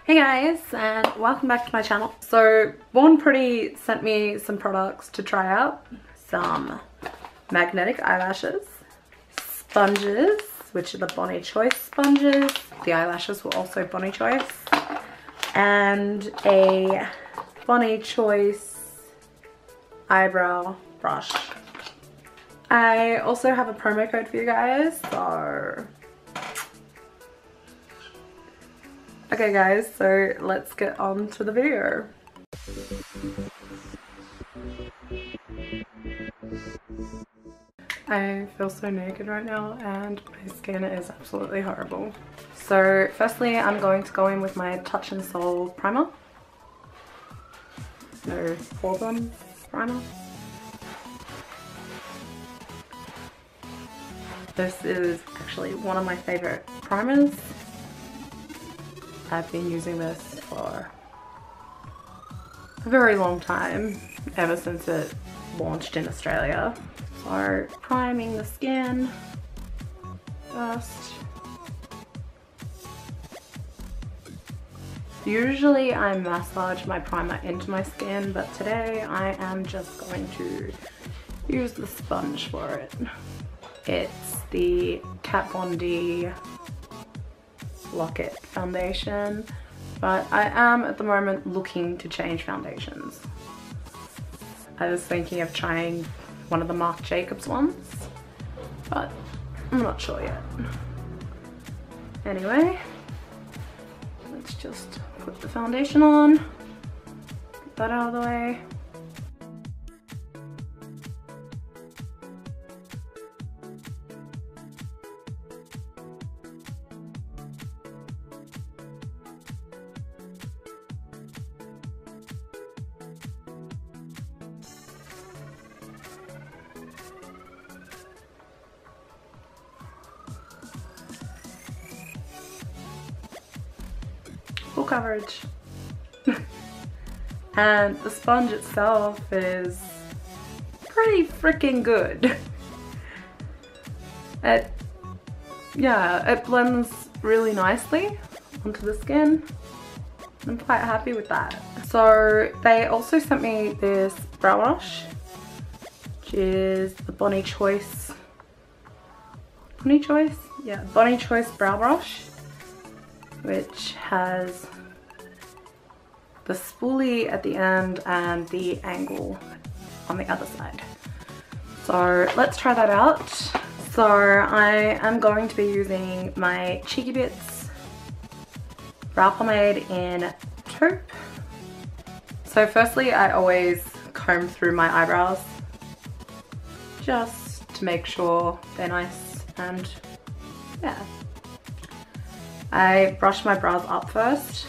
Hey guys, and welcome back to my channel. So Born Pretty sent me some products to try out. Some magnetic eyelashes, sponges, which are the Bonnie Choice sponges. The eyelashes were also Bonnie Choice. And a Bonnie Choice eyebrow brush. I also have a promo code for you guys, so... Okay guys, so let's get on to the video. I feel so naked right now and my skin is absolutely horrible. So firstly, I'm going to go in with my Touch and Soul primer. No, Auburn primer. This is actually one of my favorite primers. I've been using this for a very long time, ever since it launched in Australia. So, priming the skin first. Usually I massage my primer into my skin, but today I am just going to use the sponge for it. It's the Kat Von D Lock-It foundation, but I am at the moment looking to change foundations. I was thinking of trying one of the Marc Jacobs ones, but I'm not sure yet. Anyway, let's just put the foundation on, get that out of the way. Full coverage. And the sponge itself is pretty freaking good. It blends really nicely onto the skin. I'm quite happy with that. So they also sent me this brow brush, which is the Bonnie Choice. Bonnie Choice? Yeah, Bonnie Choice brow brush, which has the spoolie at the end and the angle on the other side. So let's try that out. So I am going to be using my Cheeky Bits brow pomade in taupe. So firstly, I always comb through my eyebrows just to make sure they're nice, and yeah. I brush my brows up first.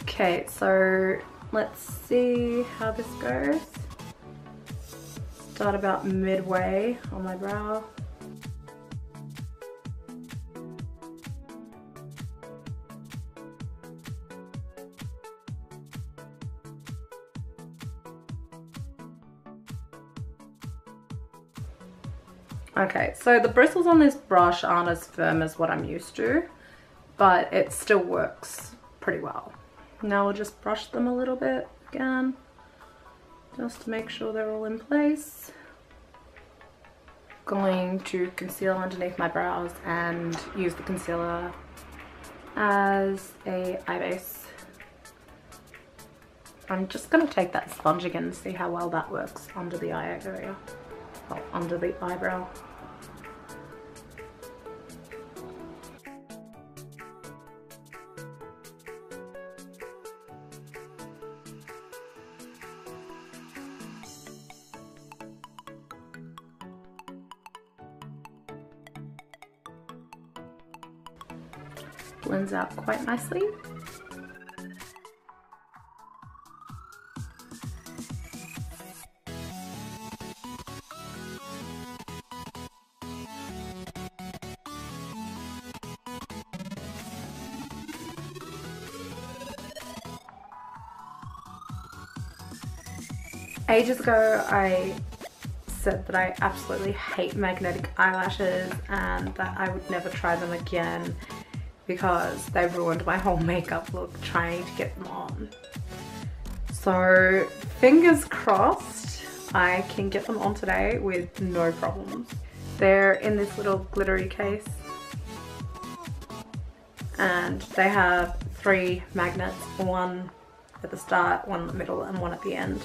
Okay, so let's see how this goes. Start about midway on my brow. Okay, so the bristles on this brush aren't as firm as what I'm used to, but it still works pretty well. Now we'll just brush them a little bit again, just to make sure they're all in place. Going to conceal underneath my brows and use the concealer as a eye base. I'm just going to take that sponge again and see how well that works under the eye area, well, under the eyebrow. Blends out quite nicely. Ages ago I said that I absolutely hate magnetic eyelashes and that I would never try them again. because they ruined my whole makeup look trying to get them on. So fingers crossed I can get them on today with no problems. They're in this little glittery case and they have 3 magnets, one at the start, one in the middle and one at the end.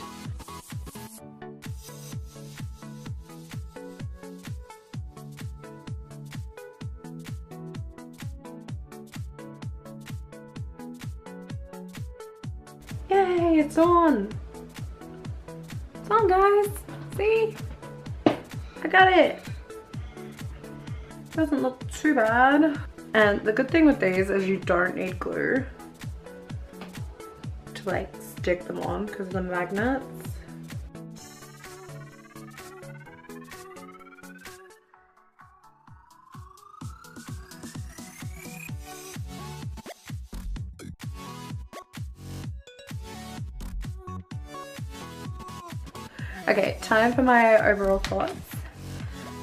Yay, it's on! It's on, guys! See? I got it! Doesn't look too bad. And the good thing with these is you don't need glue to like stick them on because of the magnets. Okay, time for my overall thoughts.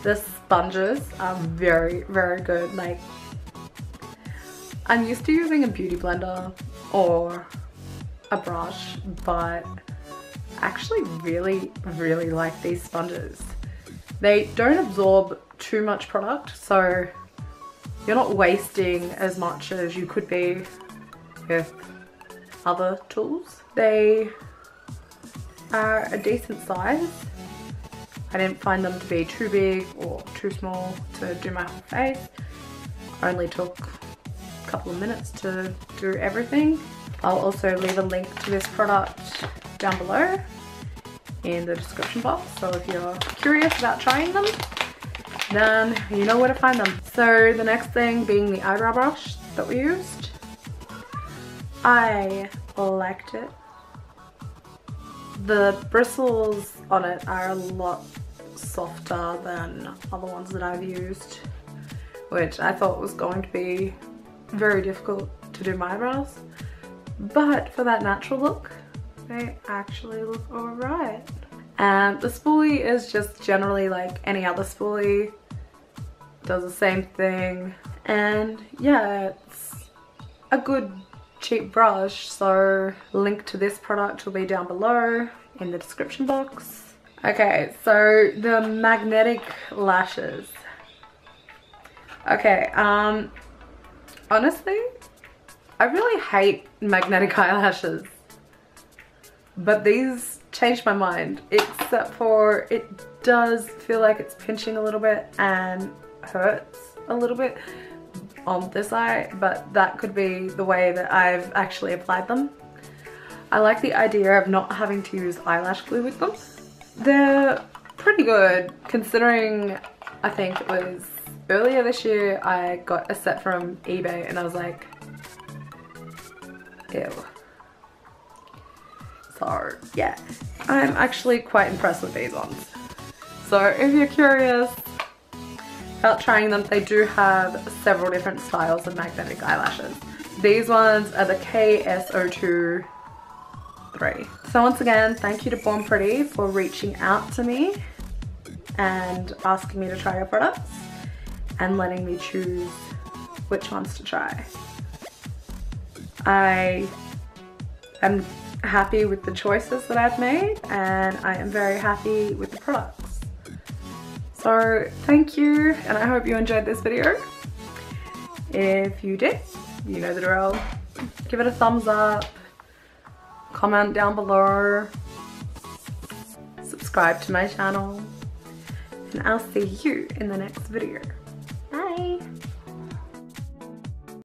The sponges are very, very good. Like, I'm used to using a beauty blender or a brush, but I actually really, really like these sponges. They don't absorb too much product, so you're not wasting as much as you could be with other tools. They are a decent size. I didn't find them to be too big or too small to do my whole face. Only took a couple of minutes to do everything. I'll also leave a link to this product down below in the description box, so if you're curious about trying them, then you know where to find them. So the next thing being the eyebrow brush that we used. I liked it. The bristles on it are a lot softer than other ones that I've used, which I thought was going to be very difficult to do my eyebrows. But for that natural look, they actually look alright. And the spoolie is just generally like any other spoolie. Does the same thing. And yeah, it's a good cheap brush, so link to this product will be down below in the description box. Okay, so the magnetic lashes. Okay, honestly, I really hate magnetic eyelashes, but these changed my mind, except for it does feel like it's pinching a little bit and hurts a little bit on this eye, but that could be the way that I've actually applied them. I like the idea of not having to use eyelash glue with them. They're pretty good considering I think it was earlier this year I got a set from eBay and I was like, ew. So yeah, I'm actually quite impressed with these ones. So if you're curious about trying them, they do have several different styles of magnetic eyelashes. These ones are the KS023. So once again, thank you to Born Pretty for reaching out to me and asking me to try your products and letting me choose which ones to try. I am happy with the choices that I've made and I am very happy with the products. So thank you, and I hope you enjoyed this video. If you did, you know the drill. Give it a thumbs up, comment down below, subscribe to my channel, and I'll see you in the next video. Bye!